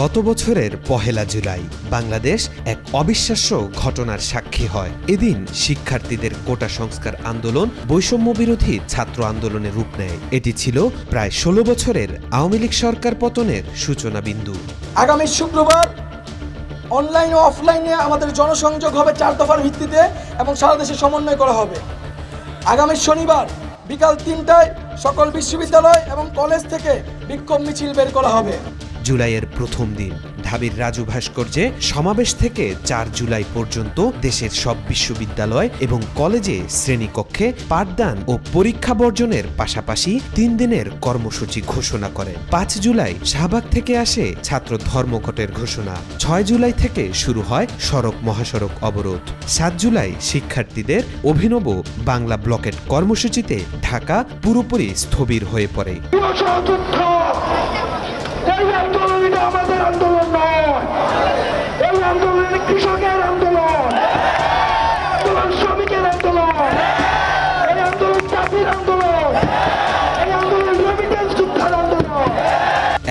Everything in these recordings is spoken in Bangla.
গত বছরের ১ জুলাই বাংলাদেশ এক অবিশ্বাস্য ঘটনার সাক্ষী হয়। এদিন শিক্ষার্থীদের কোটা সংস্কার আন্দোলন বৈষম্য বিরোধী ছাত্র আন্দোলনে রূপ নেয়। এটি ছিল প্রায় ১৬ বছরের আওয়ামী লীগ সরকার পতনের সূচনা বিন্দু। আগামী শুক্রবার অনলাইন ও অফলাইনে আমাদের জনসংযোগ হবে ৪ দফার ভিত্তিতে এবং সারা দেশে সমন্বয় করা হবে। আগামী শনিবার বিকাল ৩টায় সকল বিশ্ববিদ্যালয় এবং কলেজ থেকে বিক্ষোভ মিছিল বের করা হবে। জুলাইয়ের প্রথম দিন ঢাবির রাজু ভাস্কর্যে সমাবেশ থেকে ৪ জুলাই পর্যন্ত দেশের সব বিশ্ববিদ্যালয় এবং কলেজে শ্রেণীকক্ষে পাঠদান ও পরীক্ষা বর্জনের পাশাপাশি ৩ দিনের কর্মসূচি ঘোষণা করেন। ৫ জুলাই শাহবাগ থেকে আসে ছাত্র ধর্মঘটের ঘোষণা। ৬ জুলাই থেকে শুরু হয় সড়ক মহাসড়ক অবরোধ। ৭ জুলাই শিক্ষার্থীদের অভিনব বাংলা ব্লকেট কর্মসূচিতে ঢাকা পুরোপুরি স্থবির হয়ে পড়ে। আমাদের আন্দোলন নয়, এই আন্দোলন কৃষকের আন্দোলন, শ্রমিকের আন্দোলন, এই আন্দোলন চাষির আন্দোলন, এই আন্দোলন রেমিটেন্স যোদ্ধার আন্দোলন।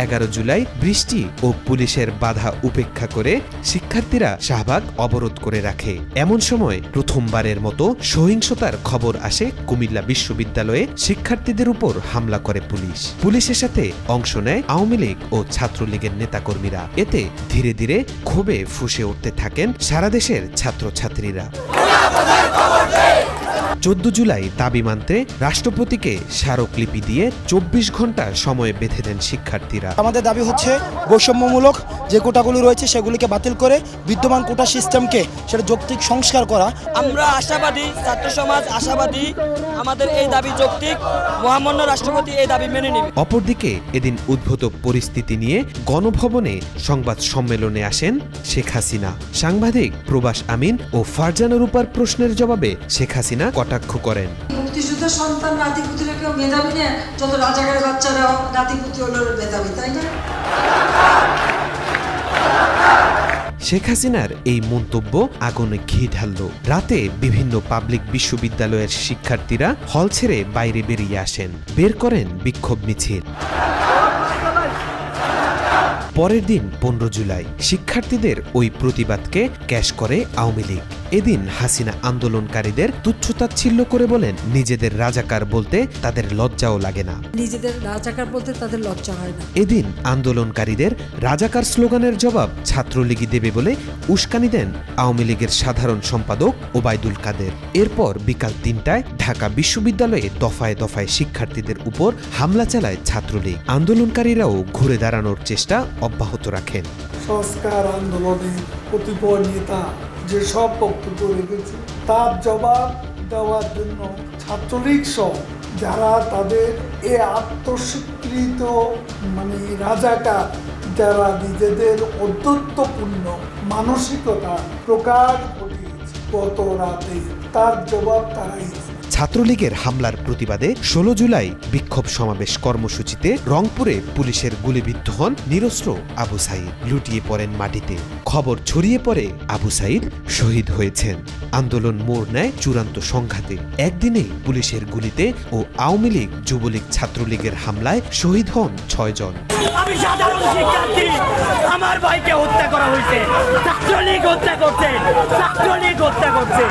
১১ জুলাই বৃষ্টি ও পুলিশের বাধা উপেক্ষা করে শিক্ষার্থীরা শাহবাগ অবরোধ করে রাখে। এমন সময় প্রথমবারের মতো সহিংসতার খবর আসে কুমিল্লা বিশ্ববিদ্যালয়ে। শিক্ষার্থীদের উপর হামলা করে পুলিশ। পুলিশের সাথে অংশ নেয় আওয়ামী লীগ ও ছাত্রলীগের নেতাকর্মীরা। এতে ধীরে ধীরে ক্ষোভে ফুঁসে উঠতে থাকেন সারা দেশের ছাত্রছাত্রীরা। ১৪ জুলাই দাবি মানতে রাষ্ট্রপতিকে স্মারকলিপি দিয়ে ২৪ ঘন্টা সময় বেঁধে দেন শিক্ষার্থীরা। আমাদের দাবি হচ্ছে বৈষম্যমূলক যে কোটাগুলো রয়েছে সেগুলিকে বাতিল করে বিদ্যমান কোটা সিস্টেমকে সেটা যৌক্তিক সংস্কার করা। আমরা আশাবাদী, ছাত্র সমাজ আশাবাদী, আমাদের এই দাবি যৌক্তিক, মহামান্য রাষ্ট্রপতি এই দাবি মেনে নেবে। অপরদিকে এদিন উদ্ভূত পরিস্থিতি নিয়ে গণভবনে সংবাদ সম্মেলনে আসেন শেখ হাসিনা। সাংবাদিক প্রবাস আমিন ও ফারজানা রূপার প্রশ্নের জবাবে শেখ হাসিনা কটাক্ষ করেন। মুক্তিযুদ্ধের সন্তান নাতিপুতিরা কেউ মেধাবী না, যত রাজাকারের বাচ্চারা নাতিপুতি হলো মেধাবী, তাই না? শেখ হাসিনার এই মন্তব্য আগুনে ঘি ঢালল। রাতে বিভিন্ন পাবলিক বিশ্ববিদ্যালয়ের শিক্ষার্থীরা হল ছেড়ে বাইরে বেরিয়ে আসেন, বের করেন বিক্ষোভ মিছিল। পরের দিন ১৫ জুলাই শিক্ষার্থীদের ওই প্রতিবাদকে ক্যাশ করে আওয়ামী লীগ। এদিন হাসিনা আন্দোলনকারীদের তুচ্ছতাচ্ছিল্য করে বলেন, নিজেদের রাজাকার বলতে তাদের লজ্জাও লাগে না। নিজেদের রাজাকার বলতে তাদের লজ্জা হয় না। এদিন আন্দোলনকারীদের রাজাকার স্লোগানের জবাব ছাত্রলীগই দেবে বলে উস্কানি দেন আওয়ামী লীগের সাধারণ সম্পাদক ওবায়দুল কাদের। এরপর বিকাল ৩টায় ঢাকা বিশ্ববিদ্যালয়ে দফায় দফায় শিক্ষার্থীদের উপর হামলা চালায় ছাত্রলীগ। আন্দোলনকারীরাও ঘুরে দাঁড়ানোর চেষ্টা অব্যাহত রাখেন। সংস্কার আন্দোলনে কতিপয় নেতা যেসব বক্তব্য রেখেছে তার জবাব দেওয়ার জন্য ছাত্রলীগ সহ যারা তাদের এ আত্মস্বীকৃত রাজাকার, যারা নিজেদের অধ্যত্বপূর্ণ মানসিকতা প্রকাশ ঘটিয়েছে গত রাতে, তার জবাব তারাই। ছাত্রলীগের হামলার প্রতিবাদে ১৬ জুলাই বিক্ষোভ সমাবেশ কর্মসূচিতে রংপুরে পুলিশের গুলিবিদ্ধ হন নিরস্ত্র আবু সাইদ। লুটিয়ে পড়েন মাটিতে। খবর ছড়িয়ে পড়ে আবু সাইদ শহীদ হয়েছেন। আন্দোলন মোড় নেয় চূড়ান্ত সংঘাতে। একদিনে পুলিশের গুলিতে ও আওয়ামী লীগ, যুবলীগ, ছাত্রলীগের হামলায় শহীদ হন ৬ জন। আমি সাধারণ শিক্ষার্থী, আমার ভাইকে হত্যা করা হয়েছে, ছাত্রলীগ হত্যা করছে, ছাত্রলীগ হত্যা করছে।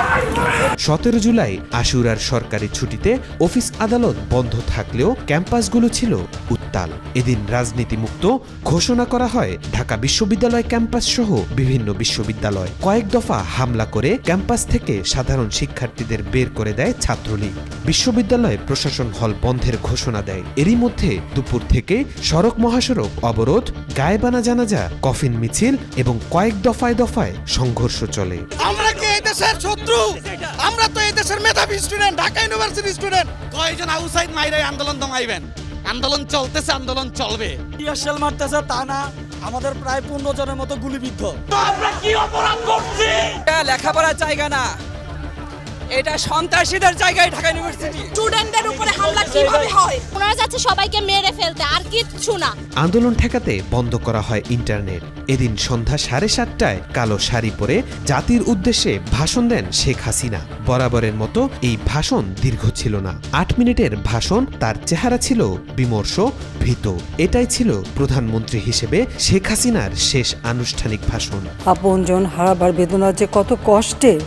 ১৭ জুলাই আশুরার সরকারি ছুটিতে অফিস আদালত বন্ধ থাকলেও ক্যাম্পাসগুলো ছিল উত্তাল। এদিন রাজনীতি মুক্ত ঘোষণা করা হয় ঢাকা বিশ্ববিদ্যালয় ক্যাম্পাস সহ বিভিন্ন বিশ্ববিদ্যালয়। কয়েক দফা হামলা করে ক্যাম্পাস থেকে সাধারণ শিক্ষার্থীদের বের করে দেয় ছাত্রলীগ। বিশ্ববিদ্যালয় প্রশাসন হল বন্ধের ঘোষণা দেয়। এরই মধ্যে দুপুর থেকে সড়ক মহাসড়ক অবরোধ, গায়েবানা জানাজা, কফিন মিছিল এবং কয়েক দফায় দফায় সংঘর্ষ চলে। আমরা কি এই দেশের শত্রু? আমরা তো এই দেশের মেধাবী স্টুডেন্ট, ঢাকা ইউনিভার্সিটি স্টুডেন্ট। কয়জন আউটসাইড মাইরাই আন্দোলন দমাইবেন? আন্দোলন চলতেছে, আন্দোলন চলবে। টিয়ারশেল মারতেছে তা না, আমাদের প্রায় ১৫ জনের মতো গুলিবিদ্ধ। আমরা কি অপরাধ করছি? লেখাপড়ার জায়গা না, এটা সন্ত্রাসীদের জায়গায় ঢাকা ইউনিভার্সিটি। স্টুডেন্টদের উপরে হামলা কিভাবে হয়? ওনারা যাচ্ছে সবাইকে মেরে ফেলতে, আর কিচ্ছু না। আন্দোলন ঠেকাতে বন্ধ করা হয় ইন্টারনেট। এদিন সন্ধ্যা 7:30টায় কালো শাড়ি পরে জাতির উদ্দেশ্যে ভাষণ দেন শেখ হাসিনা। বরাবরের মতো এই ভাষণ দীর্ঘ ছিল না। 8 মিনিটের ভাষণ, তার চেহারা ছিল বিমর্ষ, ভীত। এটাই ছিল প্রধানমন্ত্রী হিসেবে শেখ হাসিনার শেষ আনুষ্ঠানিক ভাষণ। আপনজন হারাবার বেদনা যে কত কষ্টের,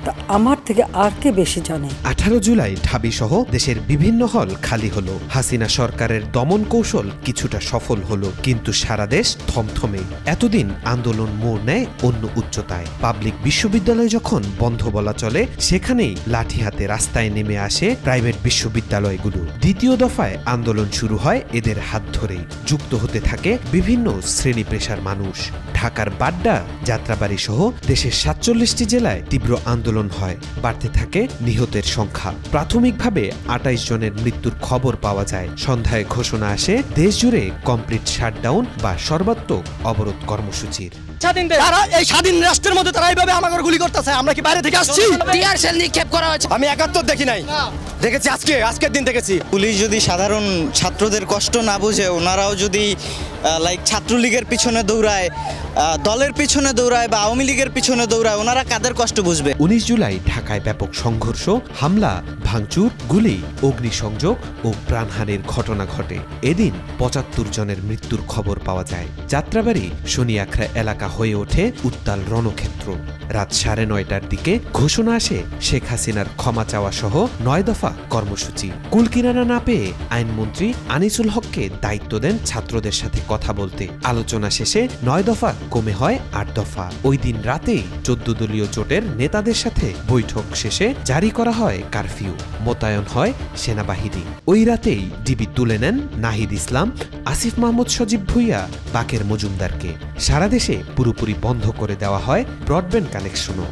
তা আমার থেকে আর কে বেশি জানে। 18 জুলাই ঢাবি সহ দেশের বিভিন্ন হল খালি হলো। হাসিনা সরকারের দমন কৌশল কিছুটা সফল হলো, কিন্তু সারা দেশ থমথমে। এতদিন আন্দোলন মোড় নেয় অন্য উচ্চতায়। পাবলিক বিশ্ববিদ্যালয় যখন বন্ধ বলা চলে, সেখানেই লাঠি হাতে রাস্তায় নেমে আসে প্রাইভেট বিশ্ববিদ্যালয়গুলো। দ্বিতীয় দফায় আন্দোলন শুরু হয় এদের হাত ধরেই। যুক্ত হতে থাকে বিভিন্ন শ্রেণী পেশার মানুষ। ঢাকার বাড্ডা, যাত্রাবাড়ি সহ দেশের 47টি জেলায় তীব্র আন্দোলন হয়। বাড়তে থাকে নিহতের সংখ্যা। প্রাথমিকভাবে 28 জনের মৃত্যুর খবর পাওয়া যায়। সন্ধ্যায় ঘোষণা আসে দেশজুড়ে কমপ্লিট শাটডাউন বা সর্বাত্মক অবরোধ কর্মসূচির। তারা এই স্বাধীন রাষ্ট্রের মধ্যে তারা এইভাবে আমাকে গুলি করতেছে। আমরা কি বাইরে থেকে আসছি? টিয়ার সেল নিক্ষেপ করা হয়েছে। আমি 71 দেখি নাই, দেখেছি আজকের দিন দেখেছি। পুলিশ যদি সাধারণ ছাত্রদের কষ্ট না বুঝে, ওনারাও যদি ছাত্রলীগের পিছনে দৌড়ায়, দলের পিছনে দৌড়ায় বা আওয়ামী লীগের পিছনে দৌড়ায়, ওনারা কাদের কষ্ট বুঝবে? 19 জুলাই ঢাকায় ব্যাপক সংঘর্ষ, হামলা, ভাঙচুর, গুলি, অগ্নিসংযোগ ও প্রাণহানির ঘটনা ঘটে। এদিন 75 জনের মৃত্যুর খবর পাওয়া যায়। যাত্রাবাড়ি শনিয়াখড়া এলাকা হয়ে ওঠে উত্তাল রণক্ষেত্র। রাত 9:30টার দিকে ঘোষণা আসে শেখ হাসিনার ক্ষমা চাওয়া সহ 9 দফা কর্মসূচি। কুলকিনারা না পেয়ে আইনমন্ত্রী আনিসুল হককে দায়িত্ব দেন ছাত্রদের সাথে কথা বলতে। আলোচনা শেষে 9 দফা কমে হয় 8 দফা। ওই দিন রাতেই 14 দলীয় জোটের নেতাদের সাথে বৈঠক শেষে জারি করা হয় কারফিউ। মোতায়েন হয় সেনাবাহিনী। ওই রাতেই ডিবি তুলে নেন নাহিদ ইসলাম, আসিফ মাহমুদ, সজীব ভুইয়া, বাকের মজুমদারকে। সারা দেশে পুরোপুরি বন্ধ করে দেওয়া হয় ব্রডব্যান্ড কানেকশনও।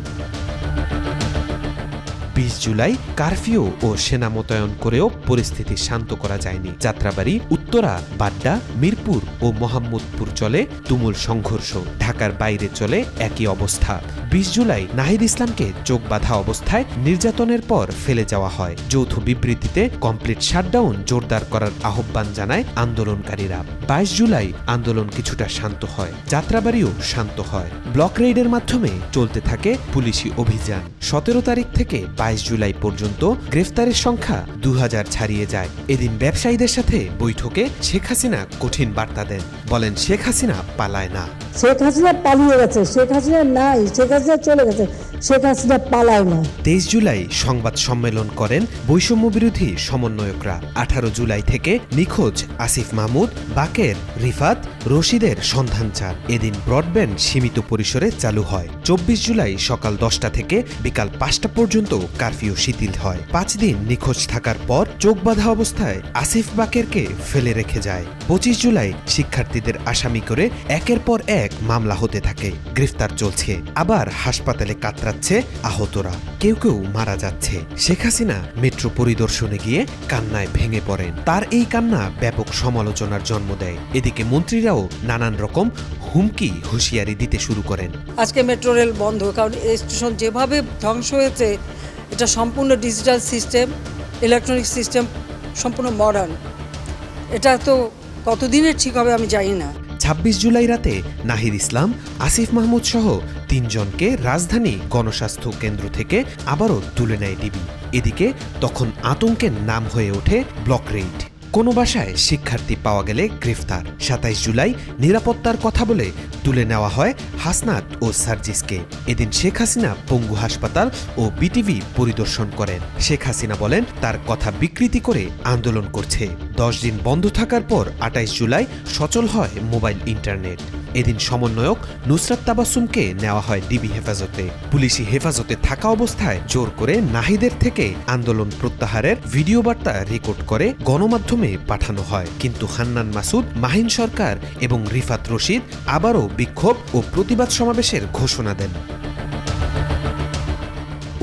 20 জুলাই কারফিউ ও সেনা মোতায়েন করেও পরিস্থিতি শান্ত করা যায়নি। যাত্রাবাড়ি, উত্তরা, বাড্ডা, মিরপুর ও মোহাম্মদপুর চলে তুমুল সংঘর্ষ। ঢাকার বাইরে চলে একই অবস্থা। 20 জুলাই নাহিদ ইসলামকে চোখ বাঁধা অবস্থায় নির্যাতনের পর ফেলে যাওয়া হয়। যৌথ বিবৃতিতে কমপ্লিট শাটডাউন জোরদার করার আহ্বান জানায় আন্দোলনকারীরা। 22 জুলাই আন্দোলন কিছুটা শান্ত হয়। যাত্রাবাড়িও শান্ত হয়। ব্লক রেইডের মাধ্যমে চলতে থাকে পুলিশি অভিযান। 17 তারিখ থেকে 22 জুলাই পর্যন্ত গ্রেফতারের সংখ্যা 2000 ছাড়িয়ে যায়। এদিন ব্যবসায়ীদের সাথে বৈঠকে শেখ হাসিনা কঠিন বার্তা দেন। বলেন, শেখ হাসিনা পালায় না। শেখ হাসিনা পালিয়ে গেছে, শেখ হাসিনা নাই, শেখ হাসিনা চলে গেছে, শেখ হাসিনা পালায় না। 23 জুলাই সংবাদ সম্মেলন করেন বৈষম্য বিরোধী সমন্বয়করা। 18 জুলাই থেকে নিখোঁজ আসিফ মাহমুদ, বাকের, রিফাত, রশিদের সন্ধান চান। এদিন ব্রডব্যান্ড সীমিত পরিসরে চালু হয়। 24 জুলাই সকাল 10টা থেকে বিকাল 5টা পর্যন্ত কারফিউ শিথিল হয়। 5 দিন নিখোঁজ থাকার পর চোখ বাঁধা অবস্থায় আসিফ বাকেরকে ফেলে রেখে যায়। 25 জুলাই শিক্ষার্থীদের আসামি করে একের পর এক মামলা হতে থাকে। গ্রেফতার চলছে, আবার হাসপাতালে কাতরাচ্ছে আহতরা, কেউ কেউ মারা যাচ্ছে। শেখ হাসিনা মেট্রো পরিদর্শনে গিয়ে কান্নায় ভেঙে পড়েন। তার এই কান্না ব্যাপক সমালোচনার জন্ম দেয়। এদিকে মন্ত্রীরাও নানান রকম হুমকি, হুঁশিয়ারি দিতে শুরু করেন। আজকে মেট্রো রেল বন্ধ, কারণ এই স্টেশন যেভাবে ধ্বংস হয়েছে, এটা সম্পূর্ণ ডিজিটাল সিস্টেম, ইলেকট্রনিক সিস্টেম, সম্পূর্ণ মডার্ন। এটা তো কতদিনের ঠিক হবে আমি জানি না। 26 জুলাই রাতে নাহিদ ইসলাম, আসিফ মাহমুদ সহ 3 জনকে রাজধানী গণস্বাস্থ্য কেন্দ্র থেকে আবারও তুলে নেয় ডিবি। এদিকে তখন আতঙ্কের নাম হয়ে ওঠে ব্লক রেইড। কোনো বাসায় শিক্ষার্থী পাওয়া গেলে গ্রেফতার। 27 জুলাই নিরাপত্তার কথা বলে তুলে নেওয়া হয় হাসনাত ও সার্জিসকে। এদিন শেখ হাসিনা পঙ্গু হাসপাতাল ও বিটিভি পরিদর্শন করেন। শেখ হাসিনা বলেন, তার কথা বিকৃতি করে আন্দোলন করছে। 10 দিন বন্ধ থাকার পর 28 জুলাই সচল হয় মোবাইল ইন্টারনেট। এদিন সমন্বয়ক নুসরাত তাবাসসুমকে নেওয়া হয় ডিবি হেফাজতে। পুলিশি হেফাজতে থাকা অবস্থায় জোর করে নাহিদের থেকে আন্দোলন প্রত্যাহারের ভিডিও বার্তা রেকর্ড করে গণমাধ্যমে পাঠানো হয়। কিন্তু হান্নান মাসুদ, মাহিন সরকার এবং রিফাত রশিদ আবারও বিক্ষোভ ও প্রতিবাদ সমাবেশের ঘোষণা দেন।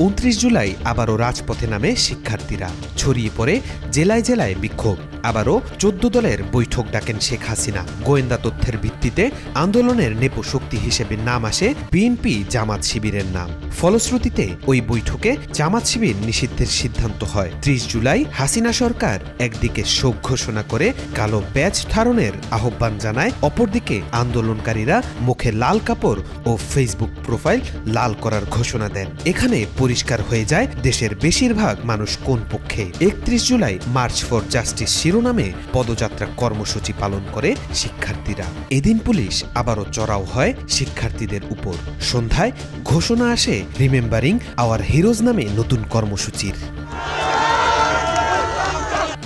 29 জুলাই আবারও রাজপথে নামে শিক্ষার্থীরা। ছড়িয়ে পড়ে জেলায় জেলায় বিক্ষোভ। আবারও 14 দলের বৈঠক ডাকেন শেখ হাসিনা। গোয়েন্দা তথ্যের ভিত্তিতে আন্দোলনের নেপো শক্তি হিসেবে নাম আসে বিএনপি জামাত শিবিরের নাম। ফলশ্রুতিতে ওই বৈঠকে জামাত শিবির নিষিদ্ধের সিদ্ধান্ত হয়। 30 জুলাই হাসিনা সরকার একদিকে শোক ঘোষণা করে কালো ব্যাজ ধারণের আহ্বান জানায়, অপরদিকে আন্দোলনকারীরা মুখে লাল কাপড় ও ফেসবুক প্রোফাইল লাল করার ঘোষণা দেন। এখানে পরিষ্কার হয়ে যায় দেশের বেশিরভাগ মানুষ কোন পক্ষে। 31 জুলাই মার্চ ফর জাস্টিস শিরোনামে পদযাত্রা কর্মসূচি পালন করে শিক্ষার্থীরা। এদিন পুলিশ আবারও চড়াও হয় শিক্ষার্থীদের উপর। সন্ধ্যায় ঘোষণা আসে রিমেম্বারিং আওয়ার হিরোজ নামে নতুন কর্মসূচির।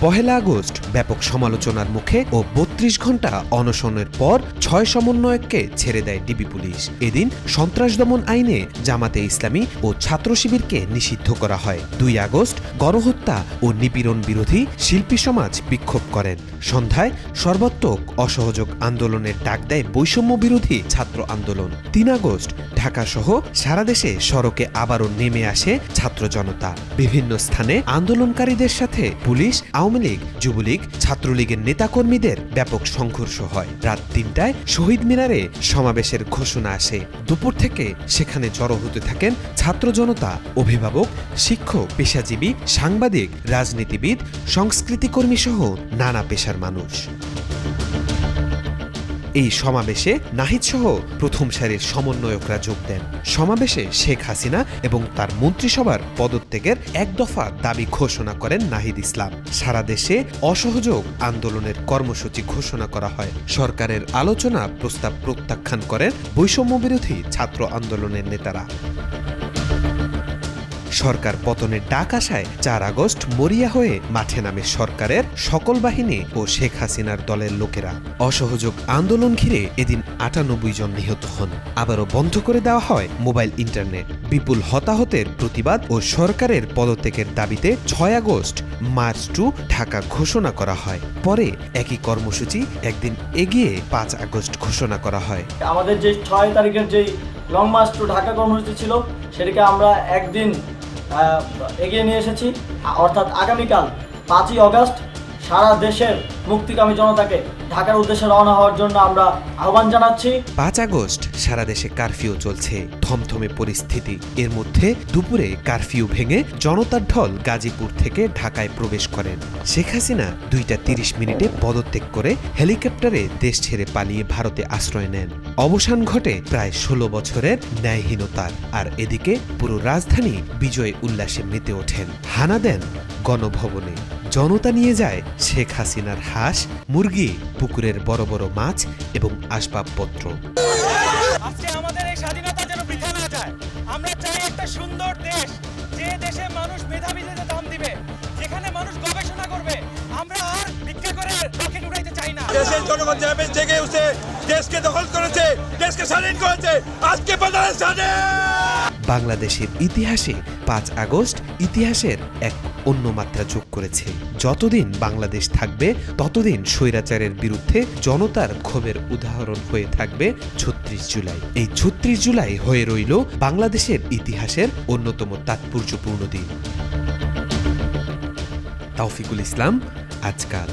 1 আগস্ট ব্যাপক সমালোচনার মুখে ও 32 ঘন্টা অনশনের পর 6 সমন্বয়ককে ছেড়ে দেয় ডিবি পুলিশ। এদিন সন্ত্রাস দমন আইনে জামাতে ইসলামী ও ছাত্র শিবিরকে নিষিদ্ধ করা হয়। 2 আগস্ট গণহত্যা ও নিপীড়ন বিরোধী শিল্পী সমাজ বিক্ষোভ করেন। সন্ধ্যায় সর্বাত্মক অসহযোগ আন্দোলনের ডাক দেয় বৈষম্য বিরোধী ছাত্র আন্দোলন। 3 আগস্ট ঢাকা সহ সারা দেশে সড়কে আবারও নেমে আসে ছাত্র জনতা। বিভিন্ন স্থানে আন্দোলনকারীদের সাথে পুলিশ, আওয়ামী লীগ, যুবলীগ, ছাত্রলীগের নেতাকর্মীদের ব্যাপক সংঘর্ষ হয়। রাত 3টায় শহীদ মিনারে সমাবেশের ঘোষণা আসে। দুপুর থেকে সেখানে জড়ো হতে থাকেন ছাত্র জনতা, অভিভাবক, শিক্ষক, পেশাজীবী, সাংবাদিক, রাজনীতিবিদ, সংস্কৃতিকর্মী সহ নানা পেশার মানুষ। এই সমাবেশে নাহিদ সহ প্রথম সারির সমন্বয়করা যোগ দেন। সমাবেশে শেখ হাসিনা এবং তার মন্ত্রিসভার পদত্যাগের এক দফা দাবি ঘোষণা করেন নাহিদ ইসলাম। সারা দেশে অসহযোগ আন্দোলনের কর্মসূচি ঘোষণা করা হয়। সরকারের আলোচনা প্রস্তাব প্রত্যাখ্যান করেন বৈষম্য বিরোধী ছাত্র আন্দোলনের নেতারা। সরকার পতনের ডাক আসায় 4 আগস্ট মরিয়া হয়ে মাঠে নামে সরকারের সকল বাহিনী ও শেখ হাসিনার দলের লোকেরা। অসহযোগ আন্দোলন ঘিরে এদিন 98 জন নিহত হন। আবারও বন্ধ করে দেওয়া হয় মোবাইল ইন্টারনেট। বিপুল হতাহতের প্রতিবাদ ও সরকারের পদত্যাগের দাবিতে 6 আগস্ট মার্চ টু ঢাকা ঘোষণা করা হয়। পরে একই কর্মসূচি একদিন এগিয়ে 5 আগস্ট ঘোষণা করা হয়। আমাদের যে 6 তারিখের যে লং মার্চ টু ঢাকা কর্মসূচি ছিল সেটাকে আমরা একদিন এগিয়ে নিয়ে এসেছি, অর্থাৎ আগামীকাল 5ই আগস্ট সারা দেশের মুক্তিকামী জনতাকে ঢাকার উদ্দেশ্যে রওনা হওয়ার জন্য আমরা আহ্বান জানাচ্ছি। 5 আগস্ট সারা দেশে কারফিউ চলছে, থমথমে পরিস্থিতি। এর মধ্যে দুপুরে কারফিউ ভেঙে জনতার ঢল গাজীপুর থেকে ঢাকায় প্রবেশ করেন। শেখ হাসিনা 2:30 পদত্যাগ করে হেলিকপ্টারে দেশ ছেড়ে পালিয়ে ভারতে আশ্রয় নেন। অবসান ঘটে প্রায় 16 বছরের ন্যায়হীনতার। আর এদিকে পুরো রাজধানী বিজয় উল্লাসে মেতে ওঠেন। হানা দেন গণভবনে। জনতা নিয়ে যায় শেখ হাসিনার হাঁস, মুরগি, পুকুরের বড় বড় মাছ এবং আসবাবপত্র। আজকে আমাদের এই স্বাধীনতা যেন বৃথা না যায়। আমরা চাই একটা সুন্দর দেশ, যে দেশে মানুষ মেধাবীদের দাম দিবে, যেখানে মানুষ গবেষণা করবে। আমরা আর ভিক্ষা করে রকেট উড়াইতে চাই না। দেশের জনগণ যেভাবে জেগে উঠে দেশকে দখল করেছে, দেশকে স্বাধীন করেছে, আজকে বাংলাদেশ স্বাধীন। বাংলাদেশের ইতিহাসে 5 আগস্ট ইতিহাসের এক অন্য মাত্রা যোগ করেছে। যতদিন বাংলাদেশ থাকবে ততদিন স্বৈরাচারের বিরুদ্ধে জনতার ক্ষোভের উদাহরণ হয়ে থাকবে 36 জুলাই। এই 36 জুলাই হয়ে রইল বাংলাদেশের ইতিহাসের অন্যতম তাৎপর্যপূর্ণ দিন। তাওফিকুল ইসলাম, আজকাল।